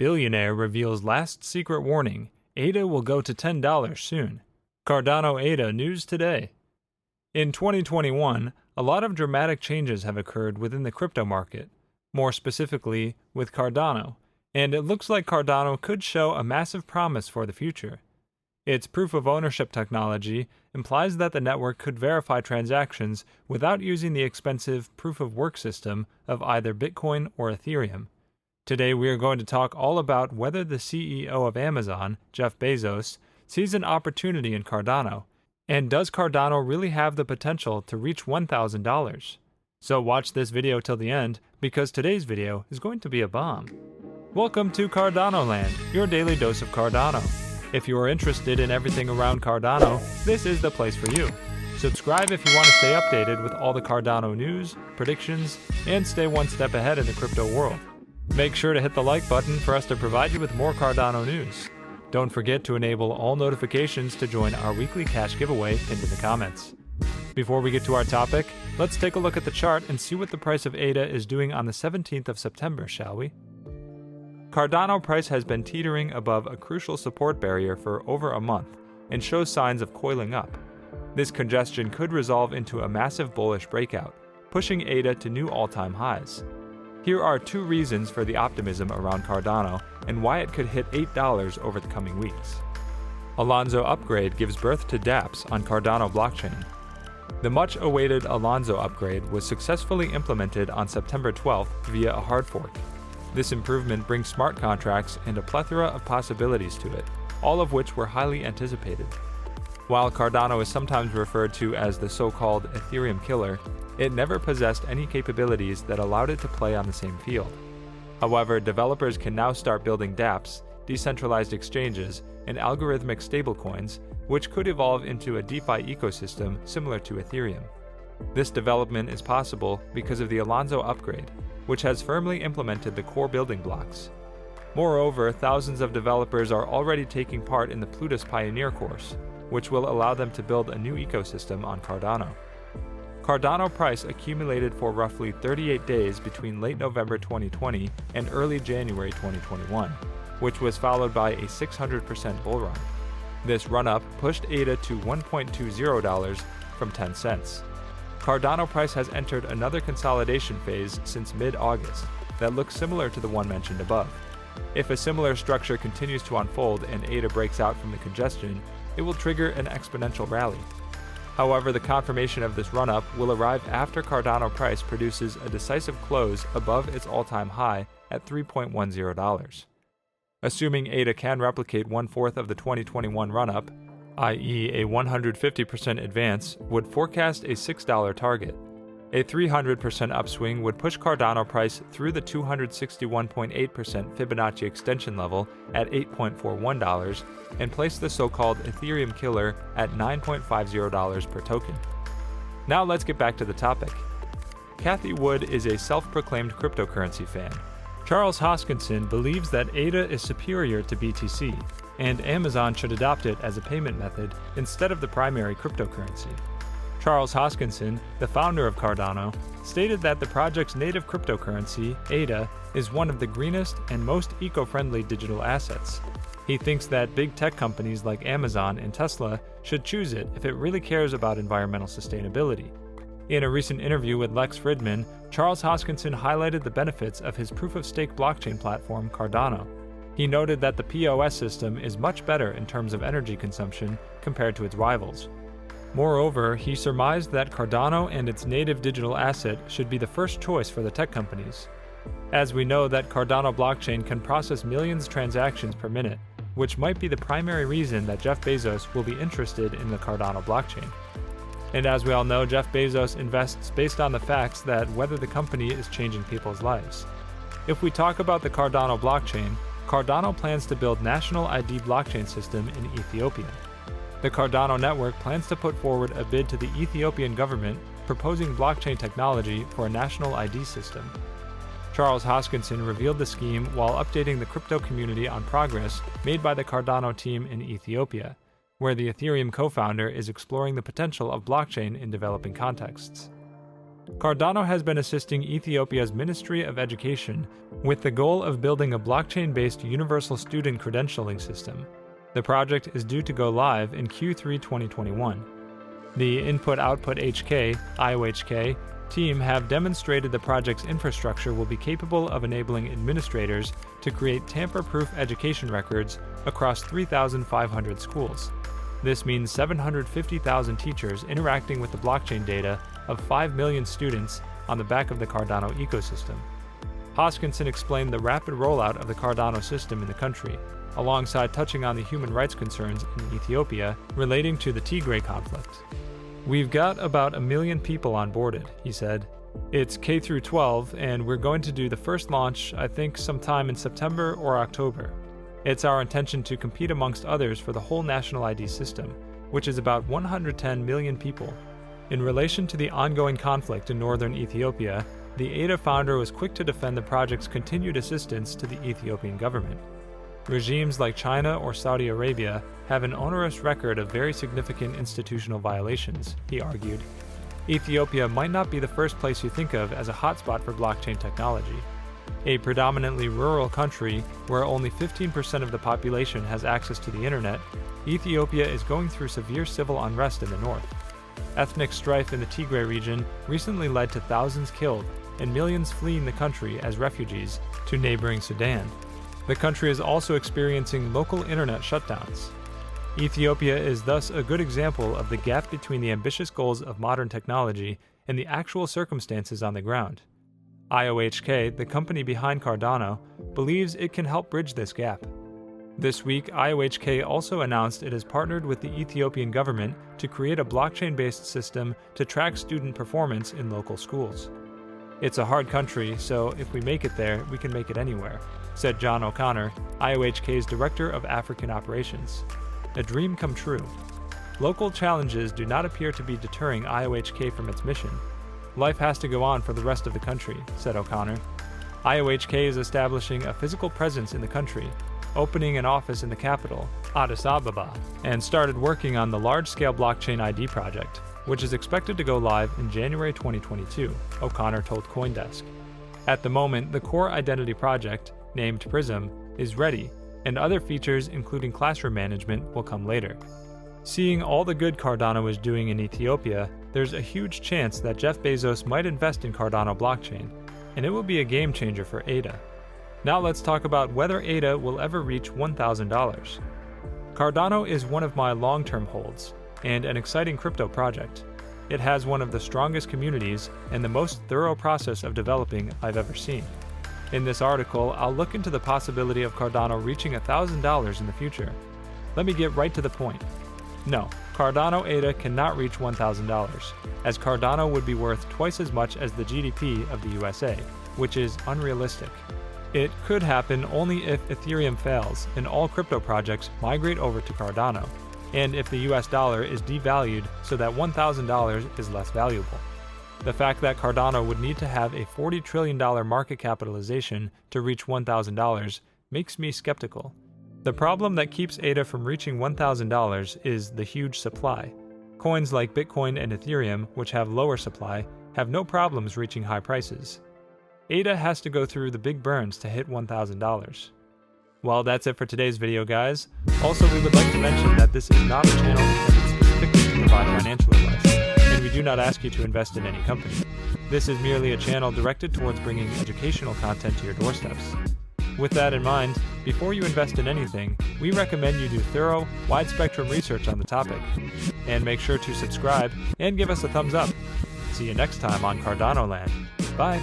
Billionaire reveals last secret warning. ADA will go to $10 soon. Cardano ADA news today. In 2021, a lot of dramatic changes have occurred within the crypto market, more specifically with Cardano, and it looks like Cardano could show a massive promise for the future. Its proof-of-ownership technology implies that the network could verify transactions without using the expensive proof-of-work system of either Bitcoin or Ethereum. Today we are going to talk all about whether the CEO of Amazon, Jeff Bezos, sees an opportunity in Cardano, and does Cardano really have the potential to reach $1,000? So watch this video till the end, because today's video is going to be a bomb. Welcome to Cardano Land, your daily dose of Cardano. If you are interested in everything around Cardano, this is the place for you. Subscribe if you want to stay updated with all the Cardano news, predictions, and stay one step ahead in the crypto world. Make sure to hit the like button for us to provide you with more Cardano news. Don't forget to enable all notifications to join our weekly cash giveaway pinned in the comments. Before we get to our topic, let's take a look at the chart and see what the price of ADA is doing on the 17th of September, shall we? Cardano price has been teetering above a crucial support barrier for over a month and shows signs of coiling up. This congestion could resolve into a massive bullish breakout, pushing ADA to new all-time highs. Here are two reasons for the optimism around Cardano and why it could hit $8 over the coming weeks. Alonzo upgrade gives birth to dApps on Cardano blockchain. The much-awaited Alonzo upgrade was successfully implemented on September 12th via a hard fork. This improvement brings smart contracts and a plethora of possibilities to it, all of which were highly anticipated. While Cardano is sometimes referred to as the so-called Ethereum killer, it never possessed any capabilities that allowed it to play on the same field. However, developers can now start building dApps, decentralized exchanges, and algorithmic stablecoins, which could evolve into a DeFi ecosystem similar to Ethereum. This development is possible because of the Alonzo upgrade, which has firmly implemented the core building blocks. Moreover, thousands of developers are already taking part in the Plutus Pioneer course, which will allow them to build a new ecosystem on Cardano. Cardano price accumulated for roughly 38 days between late November 2020 and early January 2021, which was followed by a 600% bull run. This run-up pushed ADA to $1.20 from 10 cents. Cardano price has entered another consolidation phase since mid-August that looks similar to the one mentioned above. If a similar structure continues to unfold and ADA breaks out from the congestion, it will trigger an exponential rally. However, the confirmation of this run-up will arrive after Cardano price produces a decisive close above its all-time high at $3.10. Assuming ADA can replicate 1/4 of the 2021 run-up, i.e. a 150% advance, would forecast a $6 target. A 300% upswing would push Cardano price through the 261.8% Fibonacci extension level at $8.41 and place the so-called Ethereum killer at $9.50 per token. Now let's get back to the topic. Cathie Wood is a self-proclaimed cryptocurrency fan. Charles Hoskinson believes that ADA is superior to BTC, and Amazon should adopt it as a payment method instead of the primary cryptocurrency. Charles Hoskinson, the founder of Cardano, stated that the project's native cryptocurrency, ADA, is one of the greenest and most eco-friendly digital assets. He thinks that big tech companies like Amazon and Tesla should choose it if it really cares about environmental sustainability. In a recent interview with Lex Fridman, Charles Hoskinson highlighted the benefits of his proof-of-stake blockchain platform, Cardano. He noted that the POS system is much better in terms of energy consumption compared to its rivals. Moreover, he surmised that Cardano and its native digital asset should be the first choice for the tech companies. As we know that Cardano blockchain can process millions of transactions per minute, which might be the primary reason that Jeff Bezos will be interested in the Cardano blockchain. And as we all know, Jeff Bezos invests based on the facts that whether the company is changing people's lives. If we talk about the Cardano blockchain, Cardano plans to build national ID blockchain system in Ethiopia. The Cardano network plans to put forward a bid to the Ethiopian government proposing blockchain technology for a national ID system. Charles Hoskinson revealed the scheme while updating the crypto community on progress made by the Cardano team in Ethiopia, where the Ethereum co-founder is exploring the potential of blockchain in developing contexts. Cardano has been assisting Ethiopia's Ministry of Education with the goal of building a blockchain-based universal student credentialing system. The project is due to go live in Q3 2021. The Input-Output HK, IOHK, team have demonstrated the project's infrastructure will be capable of enabling administrators to create tamper-proof education records across 3,500 schools. This means 750,000 teachers interacting with the blockchain data of 5 million students on the back of the Cardano ecosystem. Hoskinson explained the rapid rollout of the Cardano system in the country, alongside touching on the human rights concerns in Ethiopia relating to the Tigray conflict. "We've got about 1 million people onboarded," he said. "It's K through 12, and we're going to do the first launch, I think, sometime in September or October. It's our intention to compete amongst others for the whole national ID system, which is about 110 million people." In relation to the ongoing conflict in northern Ethiopia, the ADA founder was quick to defend the project's continued assistance to the Ethiopian government. Regimes like China or Saudi Arabia have an onerous record of very significant institutional violations, he argued. Ethiopia might not be the first place you think of as a hotspot for blockchain technology. A predominantly rural country where only 15% of the population has access to the internet, Ethiopia is going through severe civil unrest in the north. Ethnic strife in the Tigray region recently led to thousands killed and millions fleeing the country as refugees to neighboring Sudan. The country is also experiencing local internet shutdowns. Ethiopia is thus a good example of the gap between the ambitious goals of modern technology and the actual circumstances on the ground. IOHK, the company behind Cardano, believes it can help bridge this gap. This week, IOHK also announced it has partnered with the Ethiopian government to create a blockchain-based system to track student performance in local schools. "It's a hard country, so if we make it there, we can make it anywhere," said John O'Connor, IOHK's Director of African Operations. "A dream come true." Local challenges do not appear to be deterring IOHK from its mission. "Life has to go on for the rest of the country," said O'Connor. IOHK is establishing a physical presence in the country, opening an office in the capital, Addis Ababa, and started working on the large-scale blockchain ID project, which is expected to go live in January 2022, O'Connor told CoinDesk. At the moment, the core identity project, named Prism, is ready, and other features including classroom management will come later. Seeing all the good Cardano is doing in Ethiopia, there's a huge chance that Jeff Bezos might invest in Cardano blockchain, and it will be a game changer for ADA. Now let's talk about whether ADA will ever reach $1,000. Cardano is one of my long-term holds, and an exciting crypto project. It has one of the strongest communities and the most thorough process of developing I've ever seen. In this article, I'll look into the possibility of Cardano reaching $1,000 in the future. Let me get right to the point. No, Cardano ADA cannot reach $1,000, as Cardano would be worth twice as much as the GDP of the USA, which is unrealistic. It could happen only if Ethereum fails and all crypto projects migrate over to Cardano, and if the US dollar is devalued so that $1,000 is less valuable. The fact that Cardano would need to have a $40 trillion market capitalization to reach $1,000 makes me skeptical. The problem that keeps ADA from reaching $1,000 is the huge supply. Coins like Bitcoin and Ethereum, which have lower supply, have no problems reaching high prices. ADA has to go through the big burns to hit $1,000. Well, that's it for today's video, guys. Also, we would like to mention that this is not a channel intended specifically to provide financial advice, and we do not ask you to invest in any company. This is merely a channel directed towards bringing educational content to your doorsteps. With that in mind, before you invest in anything, we recommend you do thorough, wide-spectrum research on the topic. And make sure to subscribe and give us a thumbs up. See you next time on Cardano Land. Bye!